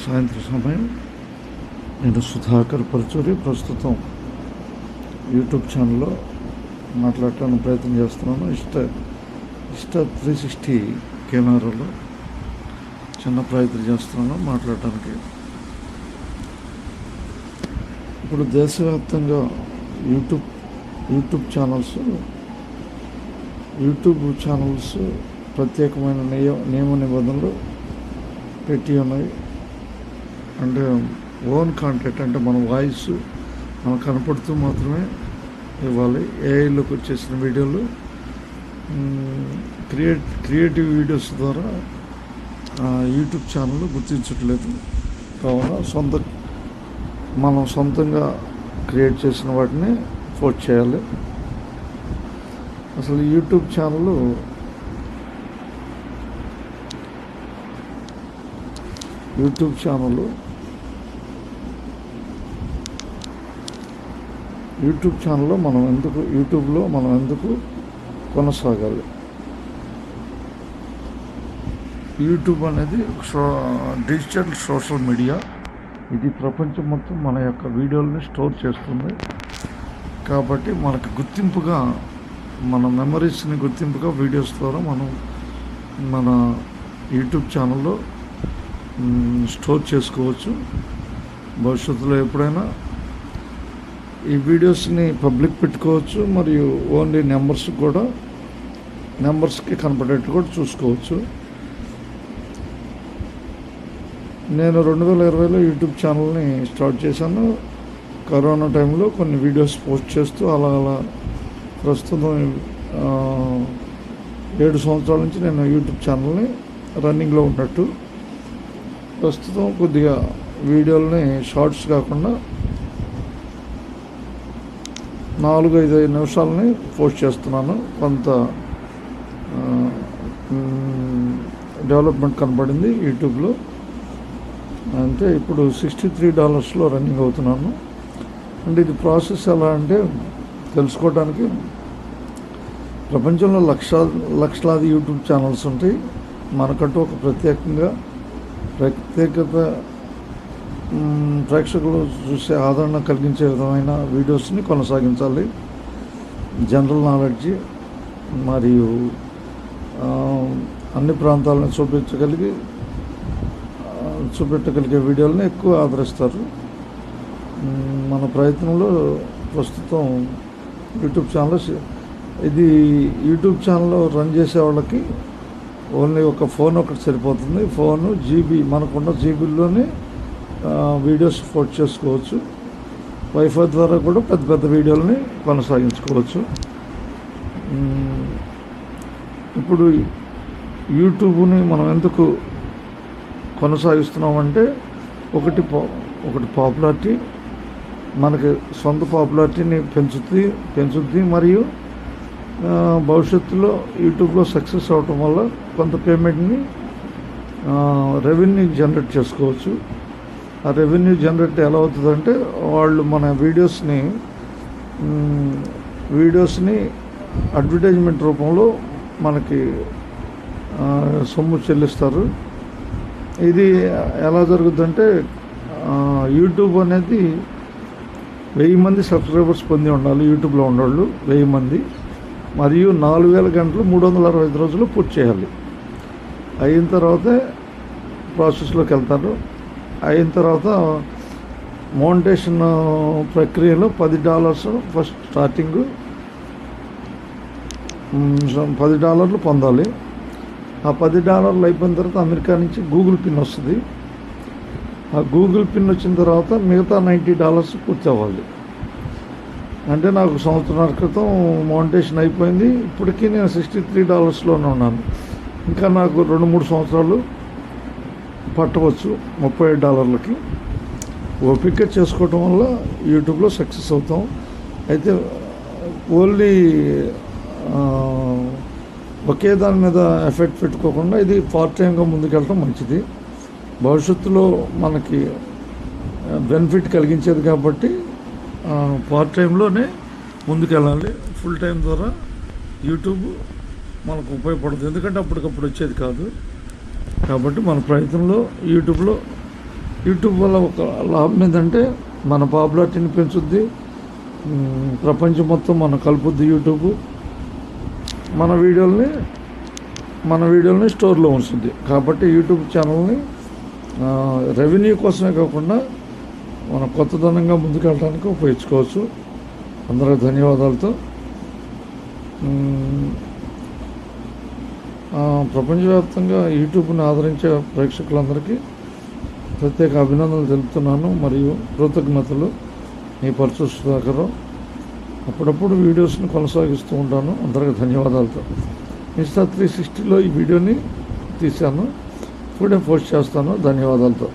సాయంత్రం సమయం. నేను సుధాకర్ పరచూరి. ప్రస్తుతం యూట్యూబ్ ఛానల్లో మాట్లాడటానికి ప్రయత్నం చేస్తున్నాను. ఇష్ట 360 కెమెరాలో చిన్న ప్రయత్నం చేస్తున్నాను మాట్లాడటానికి. ఇప్పుడు దేశవ్యాప్తంగా యూట్యూబ్ ఛానల్స్ ప్రత్యేకమైన నియమ నిబంధనలు పెట్టి ఉన్నాయి. అంటే ఓన్ కాంటెంట్, అంటే మన వాయిస్ మనకు కనపడుతూ మాత్రమే ఇవ్వాలి. ఏఐలోకి వచ్చేసిన వీడియోలు, క్రియేటివ్ వీడియోస్ ద్వారా యూట్యూబ్ ఛానల్ గుర్తించట్లేదు. కావున మనం సొంతంగా క్రియేట్ చేసిన వాటిని పోస్ట్ చేయాలి. అసలు యూట్యూబ్ ఛానల్లో యూట్యూబ్లో మనం ఎందుకు కొనసాగాలి? యూట్యూబ్ అనేది డిజిటల్ సోషల్ మీడియా. ఇది ప్రపంచం మొత్తం మన యొక్క వీడియోలని స్టోర్ చేస్తుంది. కాబట్టి మనకు గుర్తింపుగా, మన మెమరీస్ని గుర్తింపుగా వీడియోస్ ద్వారా మనం మన యూట్యూబ్ ఛానల్లో స్టోర్ చేసుకోవచ్చు. భవిష్యత్తులో ఎప్పుడైనా ఈ వీడియోస్ని పబ్లిక్ పెట్టుకోవచ్చు. మరియు ఓన్లీ నెంబర్స్కి కనపడేట్టు కూడా చూసుకోవచ్చు. నేను 2020లో యూట్యూబ్ ఛానల్ని స్టార్ట్ చేశాను. కరోనా టైంలో కొన్ని వీడియోస్ పోస్ట్ చేస్తూ అలా ప్రస్తుతం 7 సంవత్సరాల నుంచి నేను యూట్యూబ్ ఛానల్ని రన్నింగ్లో ఉన్నట్టు. ప్రస్తుతం కొద్దిగా వీడియోలని షార్ట్స్ కాకుండా 4-5 నిమిషాలని పోస్ట్ చేస్తున్నాను. కొంత డెవలప్మెంట్ కనపడింది యూట్యూబ్లో. అంటే ఇప్పుడు $63లో రన్నింగ్ అవుతున్నాను. అంటే ఇది ప్రాసెస్ ఎలా అంటే తెలుసుకోవడానికి, ప్రపంచంలో లక్షలాది యూట్యూబ్ ఛానల్స్ ఉంటాయి. మనకంటూ ఒక ప్రత్యేకత, ప్రేక్షకులు చూసే ఆదరణ కలిగించే విధమైన వీడియోస్ని కొనసాగించాలి. జనరల్ నాలెడ్జ్ మరియు అన్ని ప్రాంతాలను చూపెట్టగలిగే వీడియోలని ఎక్కువ ఆదరిస్తారు. మన ప్రయత్నంలో ప్రస్తుతం యూట్యూబ్ ఛానల్లో రన్ చేసే వాళ్ళకి ఓన్లీ ఒక ఫోన్ ఒకటి సరిపోతుంది. ఫోను మనకున్న జీబీల్లోనే వీడియోస్ పోస్ట్ చేసుకోవచ్చు. వైఫై ద్వారా కూడా పెద్ద వీడియోలని కొనసాగించుకోవచ్చు. ఇప్పుడు యూట్యూబ్ని మనం ఎందుకు కొనసాగిస్తున్నామంటే, ఒకటి పాపులారిటీ, మనకి సొంత పాపులారిటీని పెంచుద్ది. మరియు భవిష్యత్తులో యూట్యూబ్లో సక్సెస్ అవటం వల్ల కొంత పేమెంట్ని, రెవెన్యూ జనరేట్ చేసుకోవచ్చు. ఆ రెవెన్యూ జనరేట్ ఎలా అవుతుందంటే, వాళ్ళు మన వీడియోస్ని అడ్వర్టైజ్మెంట్ రూపంలో మనకి సొమ్ము చెల్లిస్తారు. ఇది ఎలా జరుగుతుందంటే, యూట్యూబ్ అనేది 1000 మంది సబ్స్క్రైబర్స్ పొంది ఉండాలి. యూట్యూబ్లో ఉన్నవాళ్ళు 1000 మంది, మరియు 4000 గంటలు 365 రోజులు పూర్తి చేయాలి. అయిన తర్వాతే ప్రాసెస్లోకి వెళ్తారు. అయిన తర్వాత మోనిటైజేషన్ ప్రక్రియలో $10 ఫస్ట్ స్టార్టింగ్ $10 పొందాలి. ఆ $10 అయిపోయిన తర్వాత అమెరికా నుంచి గూగుల్ పిన్ వస్తుంది. ఆ గూగుల్ పిన్ వచ్చిన తర్వాత మిగతా $90 పూర్తి అవ్వాలి. అంటే నాకు సంవత్సరాల క్రితం మోనిటైజేషన్ అయిపోయింది. ఇప్పటికీ నేను $63లోనే ఉన్నాను. ఇంకా నాకు 2-3 సంవత్సరాలు పట్టవచ్చు $37కి. ఓపిక చేసుకోవటం వల్ల యూట్యూబ్లో సక్సెస్ అవుతాం. అయితే ఓన్లీ ఒకే దాని మీద ఎఫెక్ట్ పెట్టుకోకుండా ఇది పార్ట్ టైంగా ముందుకెళ్ళటం మంచిది. భవిష్యత్తులో మనకి బెనిఫిట్ కలిగించేది కాబట్టి పార్ట్ టైంలోనే ముందుకెళ్ళాలి. ఫుల్ టైం ద్వారా యూట్యూబ్ మనకు ఉపయోగపడుతుంది. ఎందుకంటే అప్పటికప్పుడు వచ్చేది కాదు. కాబట్టి మన ప్రయత్నంలో యూట్యూబ్ వల్ల ఒక లాభం ఏంటంటే మన పాపులారిటీని పెంచుద్ది, ప్రపంచం మొత్తం మనం కలుపుద్ది. యూట్యూబ్ మన వీడియోల్ని స్టోర్లో ఉంచుద్ది. కాబట్టి యూట్యూబ్ ఛానల్ని రెవెన్యూ కోసమే కాకుండా మన కొత్తదనంగా ముందుకెళ్ళడానికి ఉపయోగించుకోవచ్చు. అందరికీ ధన్యవాదాలతో ప్రపంచవ్యాప్తంగా యూట్యూబ్ని ఆదరించే ప్రేక్షకులందరికీ ప్రత్యేక అభినందనలు తెలుపుతున్నాను మరియు కృతజ్ఞతలు. మీ పరచు సుధాకర్. అప్పుడప్పుడు వీడియోస్ని కొనసాగిస్తూ ఉంటాను. అందరికీ ధన్యవాదాలతో. Insta 360లో ఈ వీడియోని తీశాను, ఇప్పుడే పోస్ట్ చేస్తాను. ధన్యవాదాలతో.